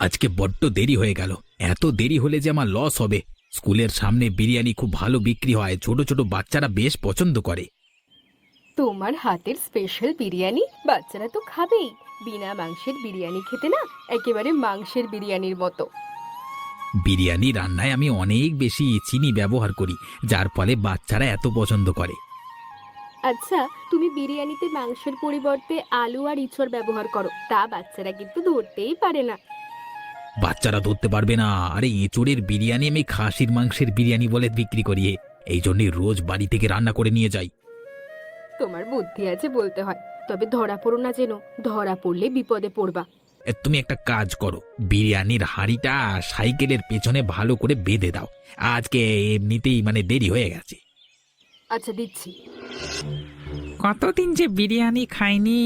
আজকে বড্ড দেরি হয়ে গেল। এত দেরি হলে যে আমার লস হবে। স্কুলের সামনে বিরিয়ানি খুব ভালো বিক্রি হয়, ছোট ছোট বাচ্চারা বেশ পছন্দ করে। তোমার হাতের স্পেশাল বিরিয়ানি বাচ্চারা তো খাবেই। বিনা মাংসের বিরিয়ানি খেতে না একেবারে মাংসের বিরিয়ানির মতো। বিরিয়ানি রান্নায় আমি অনেক বেশি চিনি ব্যবহার করি, যার ফলে বাচ্চারা এত পছন্দ করে। আচ্ছা, তুমি বিরিয়ানিতে মাংসের পরিবর্তে আলু আর ইঁচড় ব্যবহার করো, তা বাচ্চারা কিন্তু ধরতেই পারে না। বাচ্চারা ধরতে পারবে না। আরে এঁচোড়ের বিরিয়ানি আমি খাসির মাংসের বিরিয়ানি বলে বিক্রি করি। এই জন্যই রোজ বাড়ি থেকে রান্না করে নিয়ে যাই। তোমার বুদ্ধি আছে বলতে হয়, তবে ধরা পড়ো না যেন। ধরা পড়লে বিপদে পড়বা। তুমি একটা কাজ করো, বিরিয়ানির হাঁড়িটা সাইকেলের পেছনে ভালো করে বেঁধে দাও। আজকে এমনিতেই দেরি হয়ে গেছে। আচ্ছা, দিচ্ছি। কতদিন যে বিরিয়ানি খাইনি,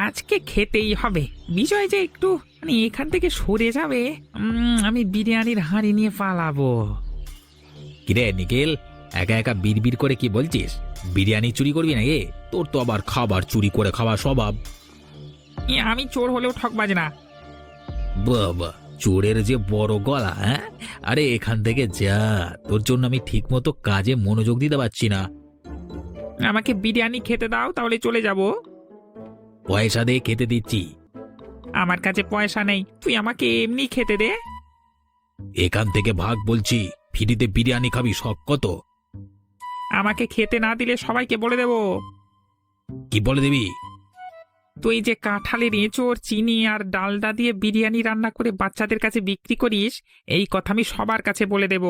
আজকে খেতেই হবে। বিজয় যে একটু এখান থেকে সরে যাবে, আমি বিরিয়ানির হাঁড়ি নিয়ে পালাবো। কিরে নিখিল, একা একা বিড়বিড় করে কি বলছিস? বিরিয়ানি চুরি করবি না? তোর তো আবার খাবার চুরি করে খাওয়া স্বভাব। আমি চোর হলেও ঠকবাজ না। বাবা, চোরের যে বড় গলা! হ্যাঁ, আরে এখান থেকে যা, তোর জন্য আমি ঠিক মতো কাজে মনোযোগ দিতে পারছি না। আমাকে বিরিয়ানি খেতে দাও, তাহলে চলে যাব। পয়সা দিয়ে খেতে দিচ্ছি। আমার কাছে পয়সা নেই, তুই আমাকে এমনি খেতে দে। এখান থেকে ভাগ বলছি। ফ্রিতে বিরিয়ানি খাবি, শখ কত? আমাকে খেতে না দিলে সবাইকে বলে দেব। কি বলে দিবি? তুই যে কাঁঠালের এঁচোড়, চিনি আর ডালডা দিয়ে বিরিয়ানি রান্না করে বাচ্চাদের কাছে বিক্রি করিস, এই কথা আমি সবার কাছে বলে দেব।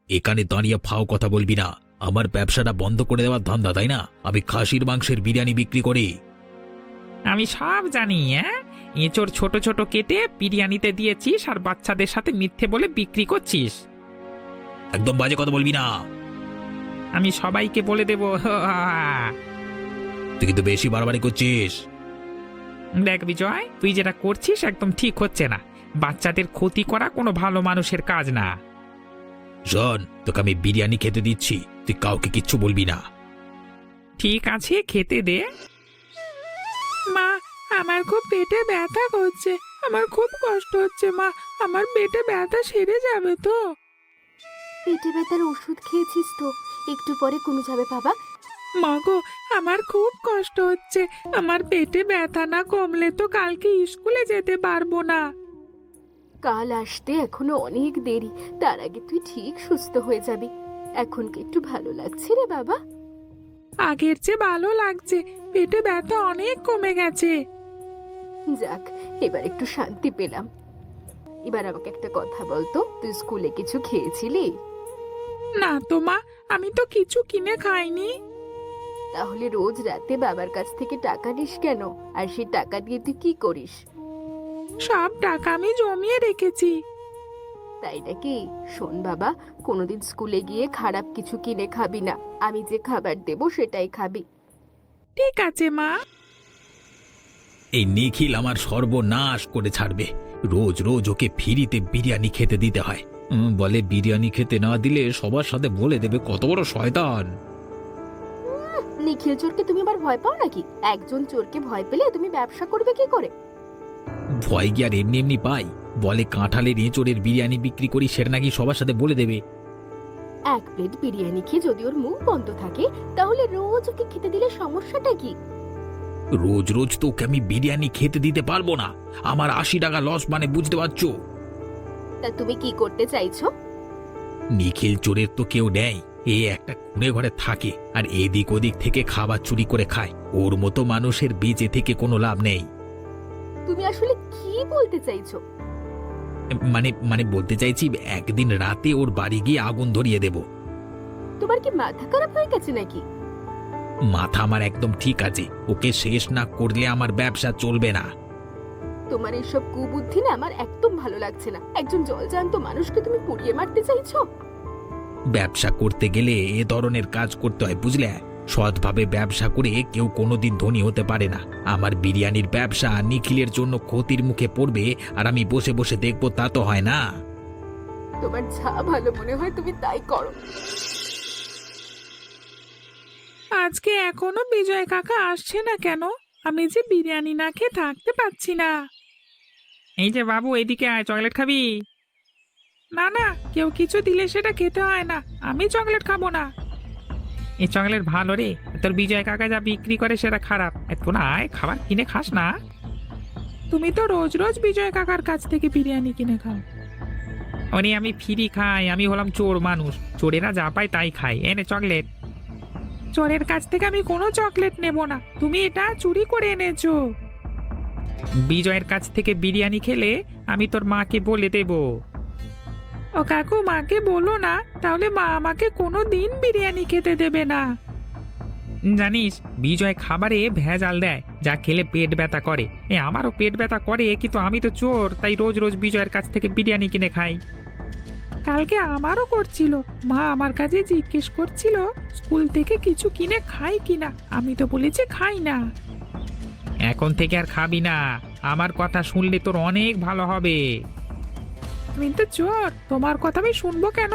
এখানে দাঁড়িয়ে ফাও কথা বলবি না। আমার ব্যবসাটা বন্ধ করে দেওয়ার ধান্দা, তাই না? আমি খাসির মাংসের বিরিয়ানি বিক্রি করি। আমি সব জানি। এঁচোড় ছোট ছোট কেটে বিরিয়ানিতে দিয়েছিস আর বাচ্চাদের সাথে মিথ্যে বলে বিক্রি করছিস। একদম বাজে কথা বলবি না। আমি সবাইকে বলে দেব। তুই কিন্তু বেশি বাড়াবাড়ি করছিস। দেখ বিজয়, তুই যেটা করছিস একদম ঠিক হচ্ছে না। বাচ্চাদের ক্ষতি করা কোনো ভালো মানুষের কাজ না। শোন, তোকে আমি বিরিয়ানি খেতে দিচ্ছি, তুই কাউকে কিচ্ছু বলবি না। ঠিক আছে, খেতে দে। মা, আমার খুব পেটে ব্যথা করছে। আমার খুব কষ্ট হচ্ছে মা। আমার পেটে ব্যথা সেরে যাবে তো? পেটে ব্যথার ওষুধ খেয়েছিস তো? একটু পরে কমে যাবে বাবা। মা গো, আমার খুব কষ্ট হচ্ছে। আমার পেটে ব্যথা না কমলে তো কালকে স্কুলে যেতে পারবো না। কাল আসতে এখনো অনেক দেরি, তার আগে তুই ঠিক সুস্থ হয়ে যাবি। এখন কি একটু ভালো লাগছে রে বাবা? আগের চেয়ে ভালো লাগছে, পেটে ব্যথা অনেক কমে গেছে। যাক, এবার একটু শান্তি পেলাম। এবার আমাকে একটা কথা বলতো, তুই স্কুলে কিছু খেয়েছিলি? না তো মা, আমি তো কিছু কিনে খাইনি। তাহলে রোজ রাতে বাবার কাছ থেকে টাকা নিস কেন? আর সেই টাকা দিয়ে তুই কি করিস? সব টাকা আমি জমিয়ে রেখেছি। তাই নাকি? শোন বাবা, কোনোদিন স্কুলে গিয়ে খারাপ কিছু কিনে খাবি না। আমি যে খাবার দেবো সেটাই খাবি। ঠিক আছে মা। এই নিখিল আমার সর্বনাশ করে ছাড়বে। রোজ রোজ ওকে ফ্রিতে বিরিয়ানি খেতে দিতে হয়। বলে বিরিয়ানি খেতে না দিলে সবার সাথে বলে দেবে কত বড় শয়তান। নিখিল চোরকে তুমি আবার ভয় পাও নাকি? একজন চোরকে ভয় পেলে তুমি ব্যবসা করবে কি করে? ভয় কি আর এমনি এমনি পাই? বলে কাঁঠালের এঁচোড়ের বিরিয়ানি বিক্রি করি, সেটা নাকি সবার সাথে বলে দেবে। এক প্লেট বিরিয়ানি খেয়ে যদি ওর মুখ বন্ধ থাকে, তাহলে রোজ ওকে খেতে দিলে সমস্যাটা কি? রোজ রোজ তো ওকে আমি বিরিয়ানি খেতে দিতে পারবো না। আমার 80 টাকা লস, বুঝতে পারছো? তা তুমি কি করতে চাইছো? নিখিল চোরের তো কেউ নেই। এ একটা কুঁড়ে ঘরে থাকে আর এদিক ওদিক থেকে খাবার চুরি করে খায়। ওর মতো মানুষের বেঁচে থেকে কোনো লাভ নেই। তুমি আসলে কি বলতে চাইছো? বলতে চাইছি, একদিন রাতে ওর বাড়ি গিয়ে আগুন ধরিয়ে দেব। তোমার কি মাথা খারাপ হয়ে গেছে নাকি? মাথা আমার একদম ঠিক আছে। ওকে শেষ না করলে আমার ব্যবসা চলবে না। তোমার এইসব কুবুদ্ধি না আমার একদম ভালো লাগছে না। একজন জলজান্ত মানুষকে তুমি পুড়িয়ে মারতে চাইছো? ব্যবসা করতে গেলে এ ধরনের কাজ করতে হয়, বুঝলে? সৎভাবে ব্যবসা করে কেউ কোনোদিন ধনী হতে পারে না। আমার বিরিয়ানির ব্যবসা নিখিলের জন্য ক্ষতির মুখে পড়বে আর আমি বসে বসে দেখবো, তা তো হয় না। তোমার যা ভালো মনে হয় তুমি তাই করো। আজকে এখনো বিজয় কাকা আসছে না কেন? আমি যে বিরিয়ানি না খেয়ে থাকতে পারছি না। এই যে বাবু, এদিকে আয়, চকলেট খাবি? না না, কেউ কিছু দিলে সেটা খেতে হয় না, আমি চকলেট খাবো না। এই চকলেট ভালো রে, তোর বিজয় কাকা যা বিক্রি করে সেটা খারাপ। তোরা আয়, খাবার কিনে খাস না। তুমি তো রোজ রোজ বিজয় কাকার কাছ থেকে বিরিয়ানি কিনে খাও। ওরে আমি ফ্রি খাই, আমি হলাম চোর মানুষ, চোরেরা যা পায় তাই খাই। এনে চকলেট। চোরের কাছ থেকে আমি কোনো চকলেট নেব না, তুমি এটা চুরি করে এনেছো। বিজয়ের কাছ থেকে বিরিয়ানি খেলে আমি তোর মাকে বলে দেব। ও কাকু, মাকে বলো না, তাহলে মা আমাকে কোনো দিন বিরিয়ানি খেতে দেবে না। জানিস, বিজয় খাবারে ভেজাল দেয়, যা খেলে পেট ব্যথা করে। আমারও পেট ব্যথা করে, কিন্তু আমি তো চোর, তাই রোজ রোজ বিজয়ের কাছ থেকে বিরিয়ানি কিনে খাই। কালকে আমারও করছিল, মা আমার কাছে জিজ্ঞেস করছিল স্কুল থেকে কিছু কিনে খাই কিনা, আমি তো বলেছি খাই না। এখন থেকে আর খাবি না, আমার কথা শুনলে তোর অনেক ভালো হবে। তুমি তো চোর, তোমার কথা আমি শুনবো কেন?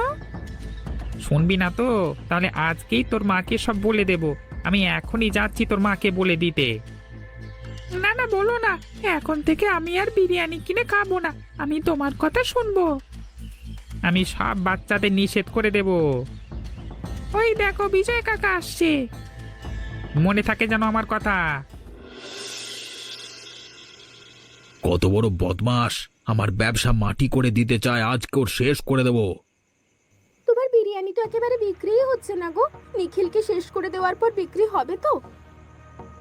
শুনবি না তো? তাহলে আজকেই তোর মাকে সব বলে দেব। আমি এখনই যাচ্ছি তোর মাকে বলে দিতে। না না, বলো না, এখন থেকে আমি আর বিরিয়ানি কিনে খাবো না, আমি তোমার কথা শুনবো। আমি সব বাচ্চাদের নিষেধ করে দেব। ওই দেখো, বিজয় কাকা আসছে, মনে থাকে যেন আমার কথা। কত বড় বদমাস, আমার ব্যবসা মাটি করে দিতে চায়, আজকে ওর শেষ করে দেব। তোমার বিরিয়ানি তো একেবারে বিক্রিই হচ্ছে না গো। নিখিলকে শেষ করে দেওয়ার পর বিক্রি হবে তো?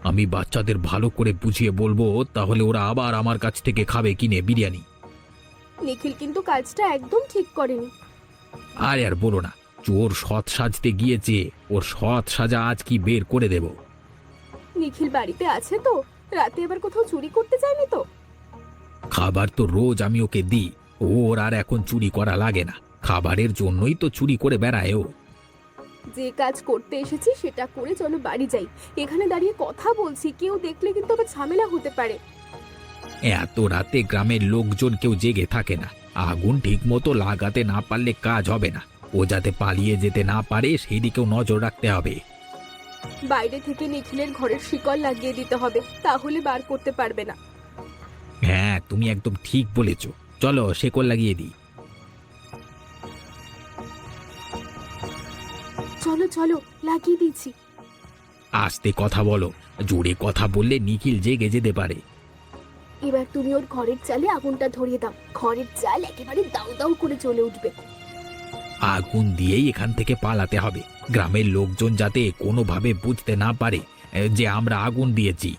আমি বাচ্চাদের ভালো করে বুঝিয়ে বলবো, তাহলে ওরা আবার আমার কাছ থেকে খাবে কিনে বিরিয়ানি। নিখিল কিন্তু কাজটা একদম ঠিক করেনি। আরে আর বলো না, চোর সৎ সাজতে গিয়েছে, ওর সৎ সাজা আজ কি বের করে দেব। নিখিল বাড়িতে আছে তো? রাতে আবার কোথাও চুরি করতে যায়নি তো? খাবার তো রোজ আমি ওকে দিই, ওর আর এখন চুরি করা লাগে না, খাবারের জন্যই তো চুরি করে বেড়ায় ও। যে কাজ করতে এসেছি সেটা করে চলো বাড়ি যাই। এখানে দাঁড়িয়ে কথা বলছি, কেউ দেখলে কিন্তু আবার ঝামেলা হতে পারে। এত রাতে গ্রামের লোকজন কেউ জেগে থাকে না, আগুন ঠিক মতো লাগাতে না পারলে কাজ হবে না। ও যাতে পালিয়ে যেতে না পারে সেই দিকেও নজর রাখতে হবে। বাইরে থেকে নিখিলের ঘরের শিকল লাগিয়ে দিতে হবে, তাহলে বার করতে পারবে না। হ্যাঁ, তুমি একদম ঠিক বলেছ, চলো শেকল লাগিয়ে দিই। চলো চলো, লাগিয়ে দিচ্ছি। আস্তে কথা বলো, জোরে কথা বললে নিখিল জেগে যেতে পারে। এবার তুমি ওর ঘরের চালে আগুনটা ধরিয়ে দাও, ঘরের চাল একেবারে দাউ দাউ করে জ্বলে উঠবে। আগুন দিয়েই এখান থেকে পালাতে হবে, গ্রামের লোকজন যাতে কোনোভাবে বুঝতে না পারে যে আমরা আগুন দিয়েছি।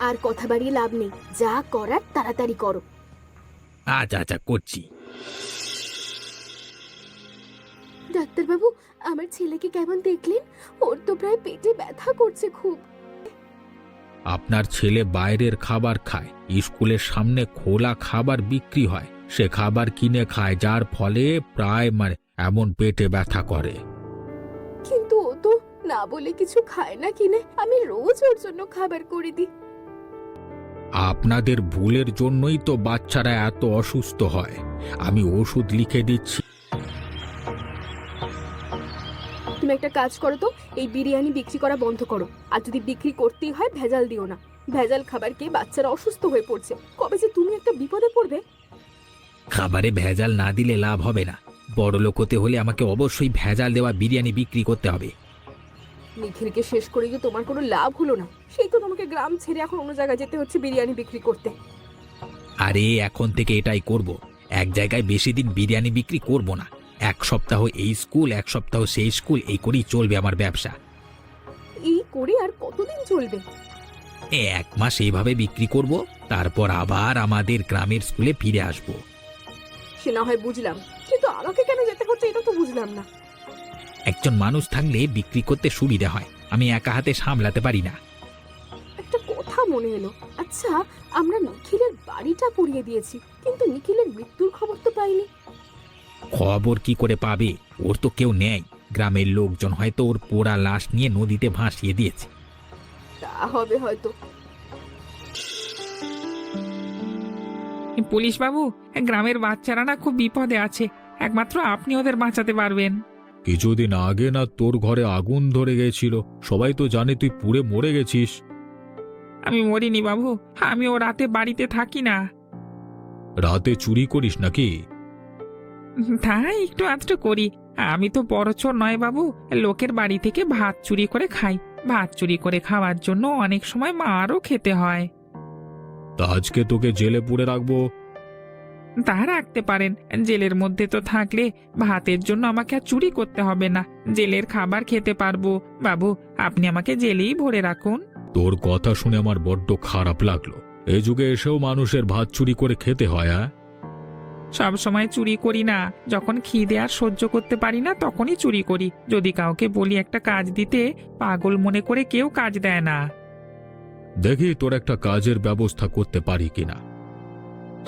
আর কথা বাড়িয়ে লাভ নেই, যা করার তাড়াতাড়ি করো। আচ্ছা আচ্ছা, করছি। ডাক্তারবাবু, আমার ছেলেকে কেমন দেখলেন? ওর তো প্রায় পেটে ব্যথা করছে খুব। আপনার ছেলে বাইরের খাবার খায়, স্কুলের সামনে খোলা খাবার বিক্রি হয়, সে খাবার কিনে খায়, যার ফলে প্রায় এমন পেটে ব্যথা করে। কিন্তু ও তো না বলে কিছু খায় না কিনে, আমি রোজ ওর জন্য খাবার করে দিই। আপনাদের ভুলের জন্যই তো বাচ্চারা এত অসুস্থ হয়, আমি ওষুধ লিখে দিচ্ছি। তুমি একটা কাজ করো তো, এই বিরিয়ানি বিক্রি করা বন্ধ করো। আর যদি বিক্রি করতেই হয় ভেজাল দিও না, ভেজাল খাবার খেয়ে বাচ্চারা অসুস্থ হয়ে পড়ছে। কবে যে তুমি একটা বিপদে পড়বে। খাবারে ভেজাল না দিলে লাভ হবে না, বড় লোক হতে হলে আমাকে অবশ্যই ভেজাল দেওয়া বিরিয়ানি বিক্রি করতে হবে। নিখিলকে শেষ করে গিয়ে তোমার কোনো লাভ হলো না, সেই তো তোমাকে গ্রাম ছেড়ে এখন অন্য জায়গায় যেতে হচ্ছে বিরিয়ানি বিক্রি করতে। আরে এখন থেকে এটাই করব, এক জায়গায় বেশি দিন বিরিয়ানি বিক্রি করব না, এক সপ্তাহ এই স্কুল, এক সপ্তাহ সেই স্কুল, এই করেই চলবে আমার ব্যবসা। এই করে আর কতদিন চলবে? এক মাস এইভাবে বিক্রি করব, তারপর আবার আমাদের গ্রামের স্কুলে ফিরে আসব। সে না হয় বুঝলাম, কিন্তু আমাকে কেন যেতে হচ্ছে এটা তো বুঝলাম না। একজন মানুষ থাকলে বিক্রি করতে সুবিধা হয়, আমি একা হাতে সামলাতে পারি না। একটা কথা মনে এলো, আচ্ছা আমরা নিখিলের বাড়িটা পুড়িয়ে দিয়েছি, কিন্তু নিখিলের মৃত্যুর খবর তো পাইনি। খবর কি করে পাবে, ওর তো কেউ নেই, গ্রামের লোকজন হয়তো ওর পোড়া লাশ নিয়ে নদীতে ভাসিয়ে দিয়েছে। তা হবে হয়তো। পুলিশ বাবু, গ্রামের বাচ্চারা না খুব বিপদে আছে, একমাত্র আপনি ওদের বাঁচাতে পারবেন। কিছুদিন আগে না তোর ঘরে আগুন ধরে গেছিল, সবাই তো জানে তুই পুড়ে মরে গেছিস। আমি মরিনি বাবু, আমি ও রাতে বাড়িতে থাকি না। রাতে চুরি করিস নাকি? তাই একটু আধটু করি। আমি তো বড় চোর নয় বাবু, লোকের বাড়ি থেকে ভাত চুরি করে খাই। ভাত চুরি করে খাওয়ার জন্য অনেক সময় মারও খেতে হয়। তা আজকে তোকে জেলে পুরে রাখবো। তা রাখতে পারেন, জেলের মধ্যে তো থাকলে ভাতের জন্য আমাকে আর চুরি করতে হবে না, জেলের খাবার খেতে পারবো। বাবু, আপনি আমাকে জেলেই ভরে রাখুন। তোর কথা শুনে আমার বড্ড খারাপ লাগলো। এই যুগে এসেও মানুষের ভাত চুরি করে খেতে হয়। সব সময় চুরি করি না, যখন খিদে আর সহ্য করতে পারি না তখনই চুরি করি। যদি কাউকে বলি একটা কাজ দিতে, পাগল মনে করে কেউ কাজ দেয় না। দেখি তোর একটা কাজের ব্যবস্থা করতে পারি কিনা।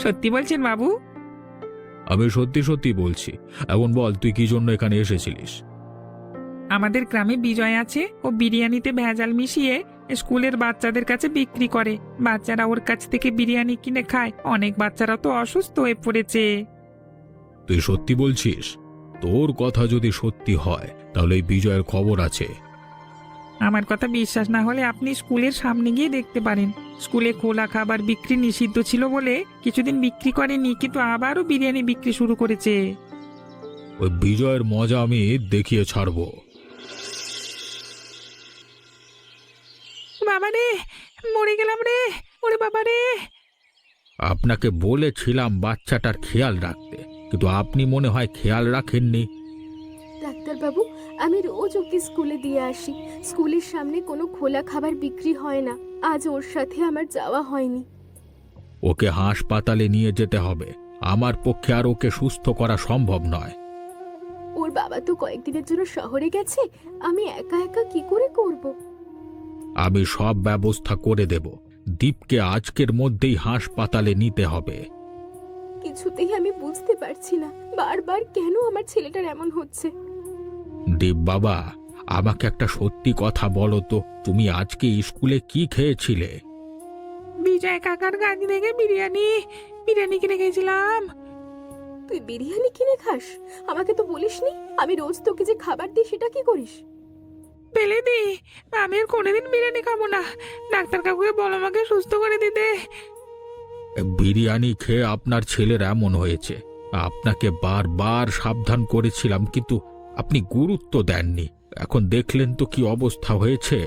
সত্যি বলছেন বাবু? আমি সত্যি সত্যি বলছি। এখন বল, তুই কি জন্য এখানে এসেছিলিস? আমাদের গ্রামে বিজয় আছে, ও বিরিয়ানিতে ভেজাল মিশিয়ে স্কুলের বাচ্চাদের কাছে বিক্রি করে। বাচ্চারা ওর কাছ থেকে বিরিয়ানি কিনে খায়। অনেক বাচ্চারা তো অসুস্থ হয়ে পড়েছে। তুই সত্যি বলছিস? তোর কথা যদি সত্যি হয় তাহলে এই বিজয়ের খবর আছে। আমার কথা বিশ্বাস না হলে আপনি স্কুলের সামনে গিয়ে দেখতে পারেন। স্কুলে খোলা খাবার বিক্রি নিষিদ্ধ ছিল বলে কিছুদিন বিক্রি করেনি, কিন্তু আবারও বিরিয়ানি বিক্রি শুরু করেছে। ওই বিজয়ের মজা আমি দেখিয়ে ছাড়বো। বাবা রে, মরে গেলাম রে, ওরে বাবা রে। আপনাকে বলেছিলাম বাচ্চাটার খেয়াল রাখতে, কিন্তু আপনি মনে হয় খেয়াল রাখেননি। ডাক্তারবাবু, আমি রোজ ওকে স্কুলে দিয়ে আসি। স্কুলের সামনে কোনো খোলা খাবার বিক্রি হয় না। আজ ওর সাথে আমার যাওয়া হয়নি। ওকে হাসপাতালে নিয়ে যেতে হবে। আমার পক্ষে আর ওকে সুস্থ করা সম্ভব নয়। ওর বাবা তো কয়েকদিনের জন্য শহরে গেছে, আমি একা একা কি করে করব? আমি সব ব্যবস্থা করে দেব। দীপকে আজকের মধ্যেই হাসপাতালে নিতে হবে। কিছুতেই আমি বুঝতে পারছি না বারবার কেন আমার ছেলেটার এমন হচ্ছে। দীপ বাবা, আমাকে একটা সত্যি কথা বলো তো, তুমি আজকে স্কুলে কি খেয়েছিলে? বিজয় কাকার গাছ থেকে বিরিয়ানি বিরিয়ানি কিনে খেয়েছিলাম। তুই বিরিয়ানি কিনে খাস? আমাকে তো বলিসনি। আমি রোজ তোকে যে খাবার দিই সেটা কি করিস? ফেলে দি, আমি আর কোনোদিন বিরিয়ানি খাবো না। ডাক্তার কাকুকে বলো আমাকে সুস্থ করে দিতে। বিরিয়ানি খেয়ে আপনার ছেলের এমন হয়েছে। আপনাকে বারবার সাবধান করেছিলাম, কিন্তু আপনি গুরুত্ব দেননি। এখন দেখলেন তো কি অবস্থা হয়েছে।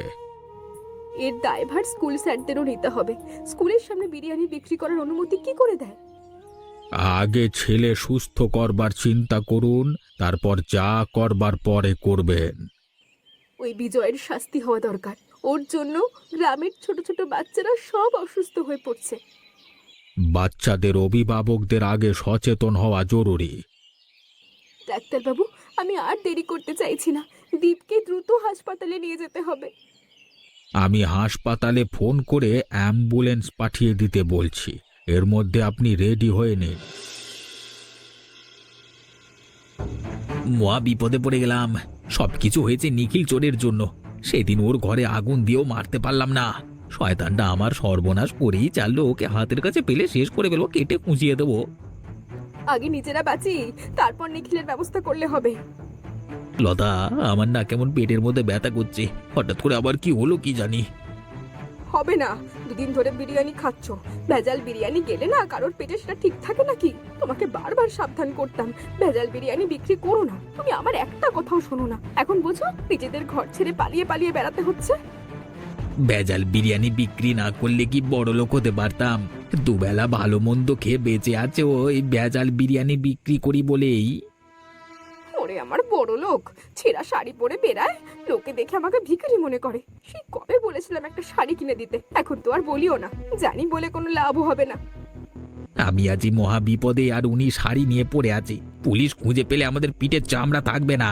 এর দায়ভার স্কুল স্যারদেরও নিতে হবে। স্কুলের সামনে বিরিয়ানি বিক্রি করার অনুমতি কি করে দেয়? আগে ছেলে সুস্থ করবার চিন্তা করুন, তারপর যা করবার পরে করবেন। ওই বিজয়ের শাস্তি হওয়া দরকার। ওর জন্য গ্রামের ছোট ছোট বাচ্চারা সব অসুস্থ হয়ে পড়ছে। বাচ্চাদের অভিভাবকদের আগে সচেতন হওয়া জরুরি। ডাক্তারবাবু, আমি আর দেরি করতে চাইছি না। দীপকে দ্রুত হাসপাতালে নিয়ে যেতে হবে। আমি হাসপাতালে ফোন করে অ্যাম্বুলেন্স পাঠিয়ে দিতে বলছি। এর মধ্যে আপনি রেডি হয়ে নিন। মহা বিপদে পড়ে গেলাম। সবকিছু হয়েছে নিখিল চোরের জন্য। সেদিন ওর ঘরে আগুন দিয়েও মারতে পারলাম না। শয়তানটা আমার সর্বনাশ করেই চাললো। ওকে হাতের কাছে পেলে শেষ করে ফেলবো, কেটে কুঁচিয়ে দেবো। আগে নিজেরা বাঁচি, তারপর নিখিলের ব্যবস্থা করলে হবে। লতা, আমার না কেমন পেটের মধ্যে ব্যথা করছে। হঠাৎ করে আবার কি হলো কি জানি। হবে না, দুদিন ধরে বিরিয়ানি খাচ্ছ। ভেজাল বিরিয়ানি গেলে না কারোর পেটে সেটা ঠিক থাকে নাকি? তোমাকে বারবার সাবধান করতাম, ভেজাল বিরিয়ানি বিক্রি করো না। তুমি আমার একটা কথাও শোনো না। এখন বুঝো নিজেদের ঘর ছেড়ে পালিয়ে পালিয়ে বেড়াতে হচ্ছে। ভেজাল বিরিয়ানি বিক্রি না করলে কি বড় লোক হতে পারতাম? দুবেলা ভালো মন্দ খেয়ে বেঁচে আছে ওই ভেজাল বিরিয়ানি বিক্রি করি বলেই। ওরে আমার বড় লোক, ছেঁড়া শাড়ি পরে বেড়ায়, লোকে দেখে আমাকে ভিখারি মনে করে। সেই কবে বলেছিলাম একটা শাড়ি কিনে দিতে, এখন তো আর বলিও না। জানি বলে কোনো লাভও হবে না। আমি আজ মহা বিপদে, আর উনি শাড়ি নিয়ে পড়ে আছে। পুলিশ খুঁজে পেলে আমাদের পিঠের চামড়া থাকবে না।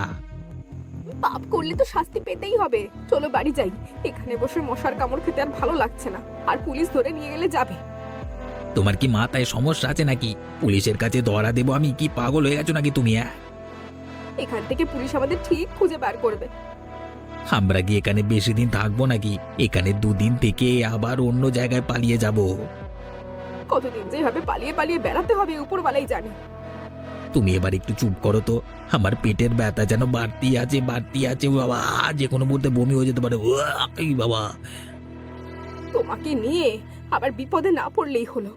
পাপ করলে তো শাস্তি পেতেই হবে। চলো বাড়ি যাই, এখানে বসে মশার কামড় খেতে আর ভালো লাগছে না। আর পুলিশ ধরে নিয়ে গেলে যাবে। তোমার কি মাথায় সমস্যা আছে নাকি? পুলিশের কাছে ধরা দেবো আমি? কি পাগল হয়ে গেছো নাকি তুমি? এখান থেকে পুলিশ আমাদের ঠিক খুঁজে বার করবে। আমরা কি এখানে বেশি দিন থাকবো নাকি? এখানে দুদিন থেকে আবার অন্য জায়গায় পালিয়ে যাব। কতদিন যে এভাবে পালিয়ে পালিয়ে বেড়াতে হবে উপরওয়ালাই জানে। তুমি এবার একটু চুপ করো তো। আমার পেটের ব্যথা যেন বাড়তি আছে বাড়তি আছে। ও বাবা, যে কোনো মুহূর্তে বমি হয়ে যেতে পারে। এই বাবা, তোমাকে নিয়ে আবার বিপদে না পড়লেই হলো।